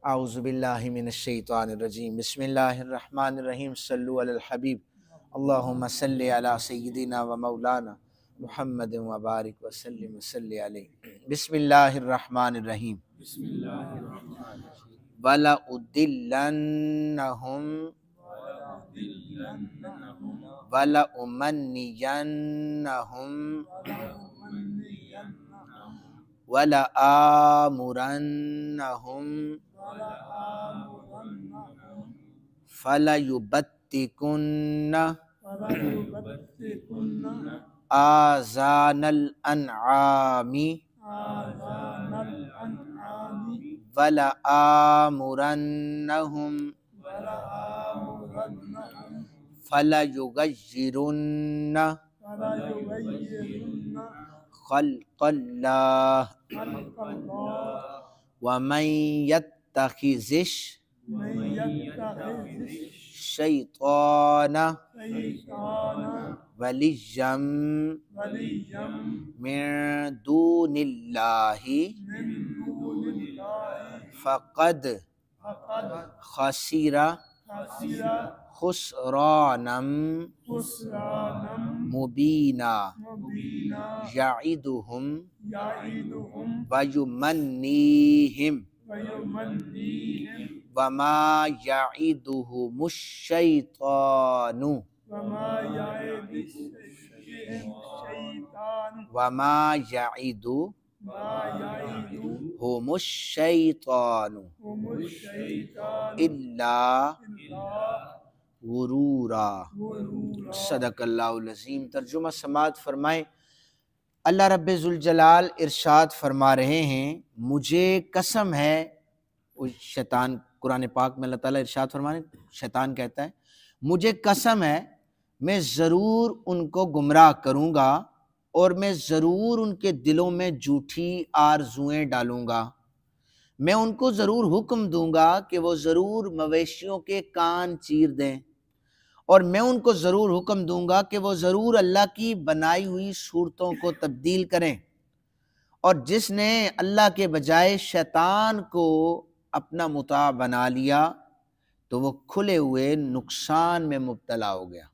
اعوذ باللہ من الشیطان الرجیم بسم اللہ الرحمن الرحیم صلو علی الحبیب اللہم صلی علی سیدنا و مولانا محمد و بارک وسلم وصلی علیہ بسم اللہ الرحمن الرحیم وَلَأُضِلَّنَّهُمْ وَلَأُمَنِّيَنَّهُمْ وَلَآمُرَنَّهُمْ فَلَيُبَتِّكُنَّ آذَانَ الْأَنْعَامِ وَلَآمُرَنَّهُمْ فَلَيُغَيِّرُنَّ خَلْقَ اللَّهِ وَمَنْ يَتَّخِذِ الشَّيْطَانَ وَلِيًّا مِنْ دُونِ اللَّهِ فَقَدْ خَسِرَ خُسْرَانًا مُبِينًا يَعِدُهُمْ وَيُمَنِّيهِمْ وَمَا يَعِدُهُمُ الشَّيْطَانُ إِلَّا غرورا۔ صدق اللہ العظیم۔ ترجمہ سماعت فرمائیں۔ اللہ رب ذوالجلال ارشاد فرما رہے ہیں، مجھے قسم ہے، شیطان قرآن پاک میں اللہ تعالیٰ ارشاد فرما رہے ہیں، شیطان کہتا ہے مجھے قسم ہے میں ضرور ان کو گمراہ کروں گا اور میں ضرور ان کے دلوں میں جھوٹی آرزوئیں ڈالوں گا۔ میں ان کو ضرور حکم دوں گا کہ وہ ضرور مویشیوں کے کان چیر دیں، اور میں ان کو ضرور حکم دوں گا کہ وہ ضرور اللہ کی بنائی ہوئی صورتوں کو تبدیل کریں، اور جس نے اللہ کے بجائے شیطان کو اپنا مطاع بنا لیا تو وہ کھلے ہوئے نقصان میں مبتلا ہو گیا۔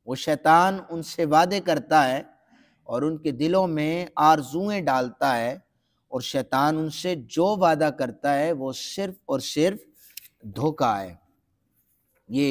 وہ شیطان ان سے وعدے کرتا ہے اور ان کے دلوں میں آرزوئیں ڈالتا ہے، اور شیطان ان سے جو وعدہ کرتا ہے وہ صرف اور صرف دھوکہ ہے۔ یہ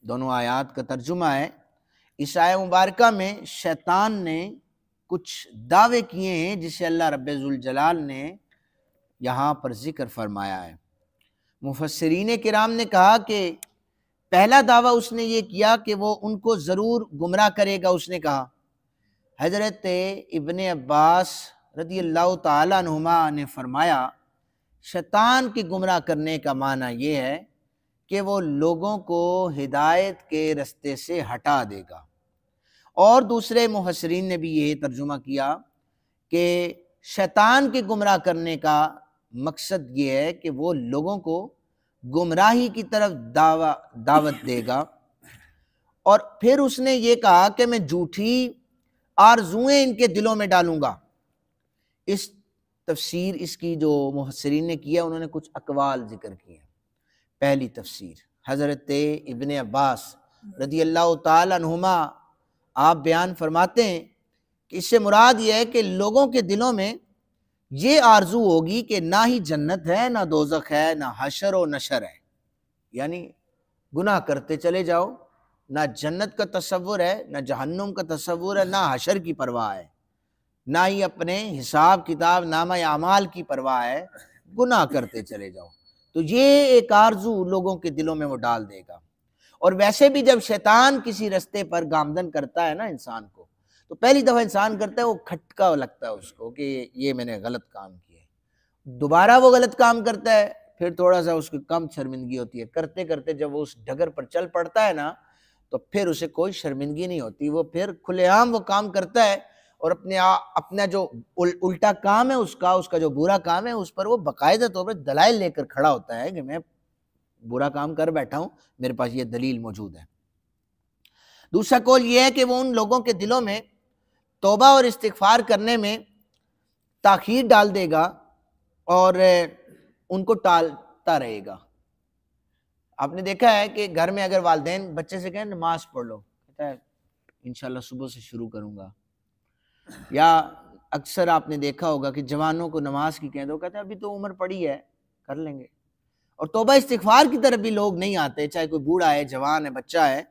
دونوں آیات کا ترجمہ ہے۔ اس آیہ مبارکہ میں شیطان نے کچھ دعوے کیے ہیں جسے اللہ رب ذوالجلال نے یہاں پر ذکر فرمایا ہے۔ مفسرین کرام نے کہا کہ پہلا دعویٰ اس نے یہ کیا کہ وہ ان کو ضرور گمراہ کرے گا۔ اس نے کہا، حضرت ابن عباس رضی اللہ تعالیٰ عنہما نے فرمایا، شیطان کے گمراہ کرنے کا معنی یہ ہے کہ وہ لوگوں کو ہدایت کے رستے سے ہٹا دے گا۔ اور دوسرے مفسرین نے بھی یہ ترجمہ کیا کہ شیطان کے گمراہ کرنے کا مقصد یہ ہے کہ وہ لوگوں کو گمراہی کی طرف دعوت دے گا، اور پھر اس نے یہ کہا کہ میں جھوٹی آرزوئیں ان کے دلوں میں ڈالوں گا۔ اس تفسیر اس کی جو مفسرین نے کیا انہوں نے کچھ اقوال ذکر کیے۔ پہلی تفسیر حضرت ابن عباس رضی اللہ تعالیٰ عنہما آپ بیان فرماتے ہیں کہ اس سے مراد یہ ہے کہ لوگوں کے دلوں میں یہ آرزو ہوگی کہ نہ ہی جنت ہے، نہ دوزخ ہے، نہ حشر و نشر ہے، یعنی گناہ کرتے چلے جاؤ، نہ جنت کا تصور ہے، نہ جہنم کا تصور ہے، نہ حشر کی پرواہ ہے، نہ ہی اپنے حساب کتاب نامہ اعمال کی پرواہ ہے، گناہ کرتے چلے جاؤ۔ تو یہ ایک آرزو لوگوں کے دلوں میں وہ ڈال دے گا۔ اور ویسے بھی جب شیطان کسی رستے پر گامزن کرتا ہے نا انسان کو، تو پہلی دفعہ انسان کرتا ہے وہ کھٹکا لگتا ہے اس کو کہ یہ میں نے غلط کام کیا ہے۔ دوبارہ وہ غلط کام کرتا ہے، پھر تھوڑا سا اس کو کم شرمندگی ہوتی ہے، کرتے کرتے جب وہ اس ڈگر پر چل پڑتا ہے نا تو پھر اسے کوئی شرمندگی نہیں ہوتی، وہ پھر کھلے عام وہ کام کرتا ہے، اور اپنا جو الٹا کام ہے اس کا جو برا کام ہے اس پر وہ باقاعدہ طور پر دلائل لے کر کھڑا ہوتا ہے کہ میں برا کام کر بیٹھا ہوں، میرے پاس یہ دلیل موجود ہے۔ دوسرا قول یہ ہے کہ وہ ان لوگوں کے دلوں میں توبہ اور استغفار کرنے میں تاخیر ڈال دے گا اور ان کو بڑھتا رہے گا۔ آپ نے دیکھا ہے کہ گھر میں اگر والدین بچے سے کہیں نماز پڑھ لو، کہتا ہے انشاءاللہ صبح سے شروع کروں گا۔ یا اکثر آپ نے دیکھا ہوگا کہ جوانوں کو نماز کی کہیں تو کہتے ہیں ابھی تو عمر پڑی ہے، کر لیں گے۔ اور توبہ استغفار کی طرف بھی لوگ نہیں آتے، چاہے کوئی بوڑھا ہے، جوان ہے، بچہ ہے،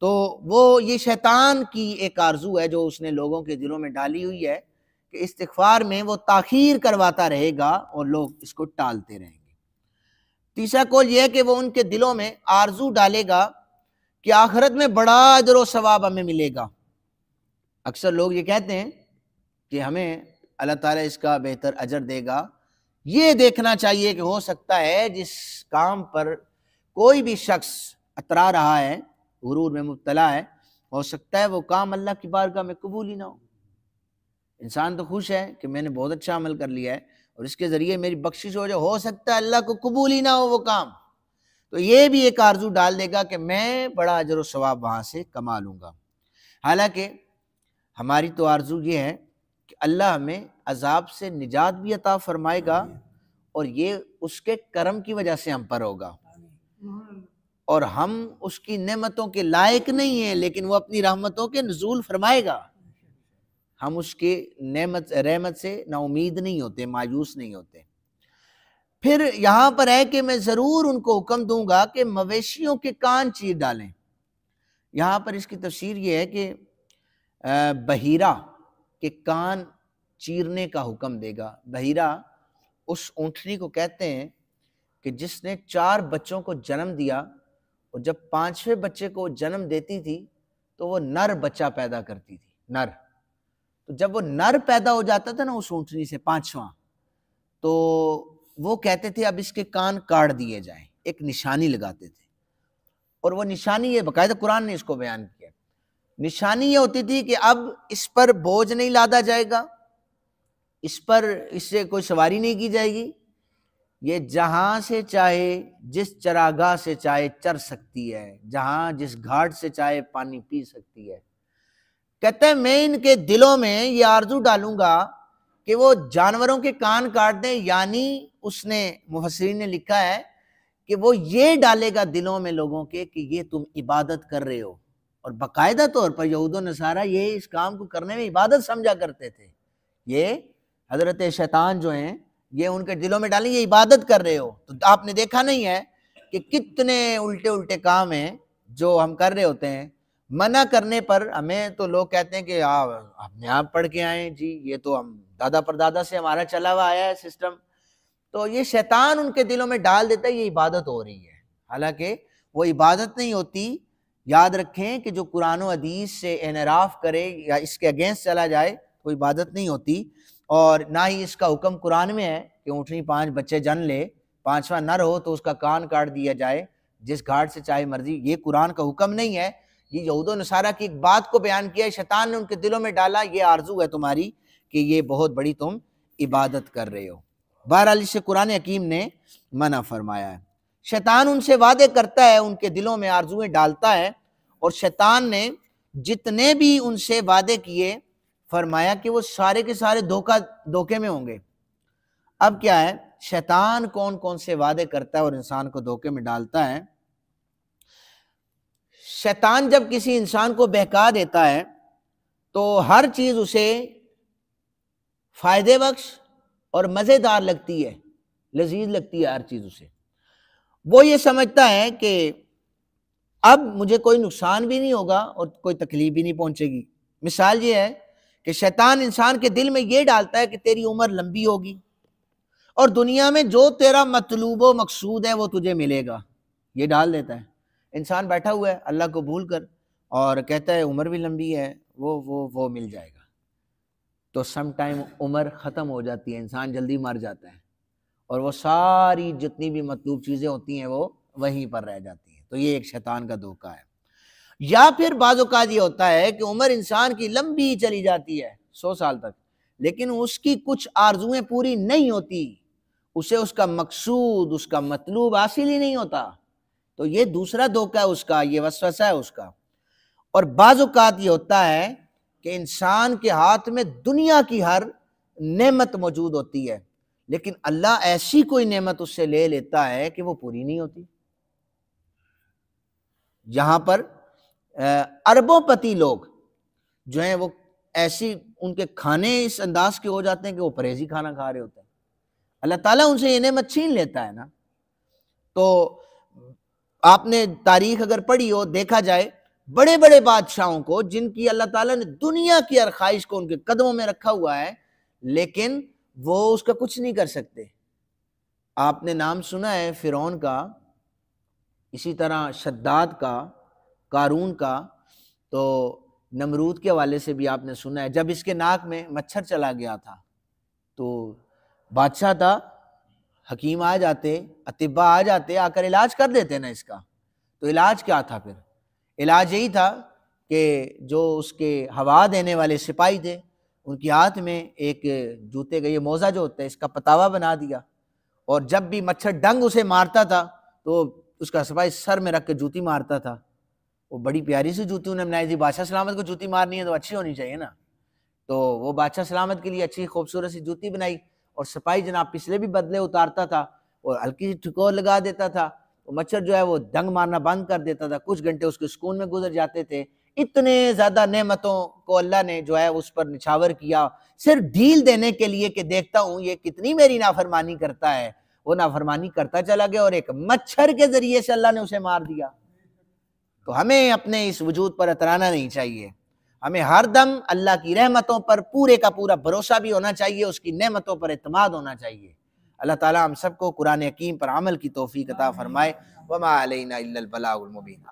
تو وہ یہ شیطان کی ایک آرزو ہے جو اس نے لوگوں کے دلوں میں ڈالی ہوئی ہے کہ استغفار میں وہ تاخیر کرواتا رہے گا اور لوگ اس کو ٹالتے رہیں گے۔ تیسرا قول یہ ہے کہ وہ ان کے دلوں میں آرزو ڈالے گا کہ آخرت میں بڑا اجر و ثواب ہمیں ملے گا۔ اکثر لوگ یہ کہتے ہیں کہ ہمیں اللہ تعالیٰ اس کا بہتر اجر دے گا۔ یہ دیکھنا چاہیے کہ ہو سکتا ہے جس کام پر کوئی بھی شخص اترا رہا ہے، غرور میں مبتلا ہے، ہو سکتا ہے وہ کام اللہ کی بارگاہ میں قبول ہی نہ ہو۔ انسان تو خوش ہے کہ میں نے بہت اچھا عمل کر لیا ہے اور اس کے ذریعے میری بخشش ہو جائے، ہو سکتا ہے اللہ کو قبول ہی نہ ہو وہ کام، تو یہ بھی ایک آرزو ڈال دے گا کہ میں بڑا اجر و ثواب وہاں سے کما لوں گا۔ حالانکہ ہماری تو آرزو یہ ہے کہ اللہ ہمیں عذاب سے نجات بھی عطا فرمائے گا اور یہ اس کے کرم کی وجہ سے ہم پر ہوگا، اور ہم اس کی نعمتوں کے لائق نہیں ہیں لیکن وہ اپنی رحمتوں کے نزول فرمائے گا۔ ہم اس کے رحمت سے نا امید نہیں ہوتے، مایوس نہیں ہوتے۔ پھر یہاں پر ہے کہ میں ضرور ان کو حکم دوں گا کہ مویشیوں کے کان چیر ڈالیں۔ یہاں پر اس کی تفسیر یہ ہے کہ بحیرہ کے کان چیرنے کا حکم دے گا۔ بحیرہ اس اونٹنی کو کہتے ہیں کہ جس نے 4 بچوں کو جنم دیا اور جب 5ویں بچے کو جنم دیتی تھی تو وہ نر بچہ پیدا کرتی تھی، نر۔ تو جب وہ نر پیدا ہو جاتا تھا نا اس اونٹنی سے 5واں، تو وہ کہتے تھے اب اس کے کان کاٹ دیے جائیں، ایک نشانی لگاتے تھے۔ اور وہ نشانی، یہ باقاعدہ قرآن نے اس کو بیان کیا، نشانی یہ ہوتی تھی کہ اب اس پر بوجھ نہیں لادا جائے گا، اس سے کوئی سواری نہیں کی جائے گی، یہ جہاں سے چاہے جس چراگاہ سے چاہے چر سکتی ہے، جہاں جس گھاٹ سے چاہے پانی پی سکتی ہے۔ کہتے ہیں میں ان کے دلوں میں یہ آرزو ڈالوں گا کہ وہ جانوروں کے کان کاٹ دیں، یعنی اس نے مفسرین نے لکھا ہے کہ وہ یہ ڈالے گا دلوں میں لوگوں کے کہ یہ تم عبادت کر رہے ہو، اور باقاعدہ طور پر یہود و نصارہ یہ اس کام کو کرنے میں عبادت سمجھا کرتے تھے۔ یہ حضرت شیطان جو ہیں یہ ان کے دلوں میں ڈالیں یہ عبادت کر رہے ہو۔ تو آپ نے دیکھا نہیں ہے کہ کتنے الٹے کام ہیں جو ہم کر رہے ہوتے ہیں، منع کرنے پر ہمیں تو لوگ کہتے ہیں کہ اپنے آپ پڑھ کے آئیں، جی یہ تو ہم دادا پردادا سے ہمارا چلا ہوا آیا ہے سسٹم۔ تو یہ شیطان ان کے دلوں میں ڈال دیتا ہے یہ عبادت ہو رہی ہے، حالانکہ وہ عبادت نہیں ہوتی۔ یاد رکھیں کہ جو قرآن و حدیث سے انحراف کرے یا اس کے اگینسٹ چلا جائے تو عبادت نہیں ہوتی، اور نہ ہی اس کا حکم قرآن میں ہے کہ اونٹنی 5 بچے جن لے، 5واں نر ہو تو اس کا کان کاٹ دیا جائے جس گھاٹ سے چاہے مرضی۔ یہ قرآن کا حکم نہیں ہے، یہ یہود و نصارہ کی ایک بات کو بیان کیا ہے، شیطان نے ان کے دلوں میں ڈالا یہ آرزو ہے تمہاری کہ یہ بہت بڑی تم عبادت کر رہے ہو۔ بہرحال اس سے قرآن حکیم نے منع فرمایا ہے۔ شیطان ان سے وعدے کرتا ہے، ان کے دلوں میں آرزویں ڈالتا ہے، اور شیطان نے جتنے بھی ان سے وعدے کیے فرمایا کہ وہ سارے کے سارے دھوکے میں ہوں گے۔ اب کیا ہے، شیطان کون کون سے وعدے کرتا ہے اور انسان کو دھوکے میں ڈالتا ہے؟ شیطان جب کسی انسان کو بہکا دیتا ہے تو ہر چیز اسے فائدے بخش اور مزیدار لگتی ہے، لذیذ لگتی ہے ہر چیز اسے۔ وہ یہ سمجھتا ہے کہ اب مجھے کوئی نقصان بھی نہیں ہوگا اور کوئی تکلیف بھی نہیں پہنچے گی۔ مثال یہ ہے کہ شیطان انسان کے دل میں یہ ڈالتا ہے کہ تیری عمر لمبی ہوگی اور دنیا میں جو تیرا مطلوب و مقصود ہے وہ تجھے ملے گا، یہ ڈال دیتا ہے۔ انسان بیٹھا ہوا ہے اللہ کو بھول کر اور کہتا ہے عمر بھی لمبی ہے، وہ مل جائے گا، تو سم ٹائم عمر ختم ہو جاتی ہے، انسان جلدی مر جاتا ہے، اور وہ ساری جتنی بھی مطلوب چیزیں ہوتی ہیں وہ وہیں پر رہ جاتی ہیں۔ تو یہ ایک شیطان کا دھوکہ ہے۔ یا پھر بعض اوقات یہ ہوتا ہے کہ عمر انسان کی لمبی چلی جاتی ہے 100 سال تک، لیکن اس کی کچھ آرزویں پوری نہیں ہوتی، اسے اس کا مقصود، اس کا مطلوب حاصل ہی نہیں ہوتا، تو یہ دوسرا دھوکہ ہے اس کا، یہ وسوسہ ہے اس کا۔ اور بعض اوقات یہ ہوتا ہے کہ انسان کے ہاتھ میں دنیا کی ہر نعمت موجود ہوتی ہے، لیکن اللہ ایسی کوئی نعمت اس سے لے لیتا ہے کہ وہ پوری نہیں ہوتی۔ جہاں پر اربوں پتی لوگ جو ہیں وہ ایسی ان کے کھانے اس انداز کے ہو جاتے ہیں کہ وہ پرہیزی کھانا کھا رہے ہوتے ہیں، اللہ تعالیٰ ان سے یہ نعمت چھین لیتا ہے نا۔ تو آپ نے تاریخ اگر پڑھی ہو، دیکھا جائے بڑے بڑے بادشاہوں کو جن کی اللہ تعالیٰ نے دنیا کی ارخائش کو ان کے قدموں میں رکھا ہوا ہے، لیکن وہ اس کا کچھ نہیں کر سکتے۔ آپ نے نام سنا ہے فرعون کا، اسی طرح شداد کا، قارون کا، تو نمرود کے حوالے سے بھی آپ نے سنا ہے۔ جب اس کے ناک میں مچھر چلا گیا تھا تو بادشاہ تھا، حکیم آ جاتے، اطباء آ جاتے، آ کر علاج کر دیتے نا اس کا۔ تو علاج کیا تھا پھر؟ علاج یہی تھا کہ جو اس کے ہوا دینے والے سپاہی تھے ان کے ہاتھ میں ایک جوتے کا یہ موزہ جو ہوتا ہے اس کا پتاوا بنا دیا، اور جب بھی مچھر ڈنگ اسے مارتا تھا تو اس کا سپاہی سر میں رکھ کے جوتی مارتا تھا۔ وہ بڑی پیاری سی جوتی انہیں بنائی تھی، بادشاہ سلامت کو جوتی مارنی ہے تو اچھی ہونی چاہیے نا، تو وہ بادشاہ سلامت کے لیے اچھی خوبصورت سی جوتی بنائی، اور سپاہی جناب پچھلے بھی بدلے اتارتا تھا اور ہلکی سی ٹھکور لگا دیتا تھا، تو مچھر جو ہے وہ ڈنگ مارنا بند کر دیتا تھا، کچھ گھنٹے اس کے سکون میں گزر جاتے تھے۔ اتنے زیادہ نعمتوں کو اللہ نے جو ہے اس پر نچھاور کیا صرف ڈھیل دینے کے لیے کہ دیکھتا ہوں یہ کتنی میری نافرمانی کرتا ہے۔ وہ نافرمانی کرتا چلا گیا اور ایک مچھر کے ذریعے سے اللہ نے اسے مار دیا۔ تو ہمیں اپنے اس وجود پر اترانا نہیں چاہیے، ہمیں ہر دم اللہ کی رحمتوں پر پورے کا پورا بھروسہ بھی ہونا چاہیے، اس کی نعمتوں پر اعتماد ہونا چاہیے۔ اللہ تعالیٰ ہم سب کو قرآن حکیم پر عمل کی توفیق عطا فرمائے۔ وما علینا الا البلاغ المبین۔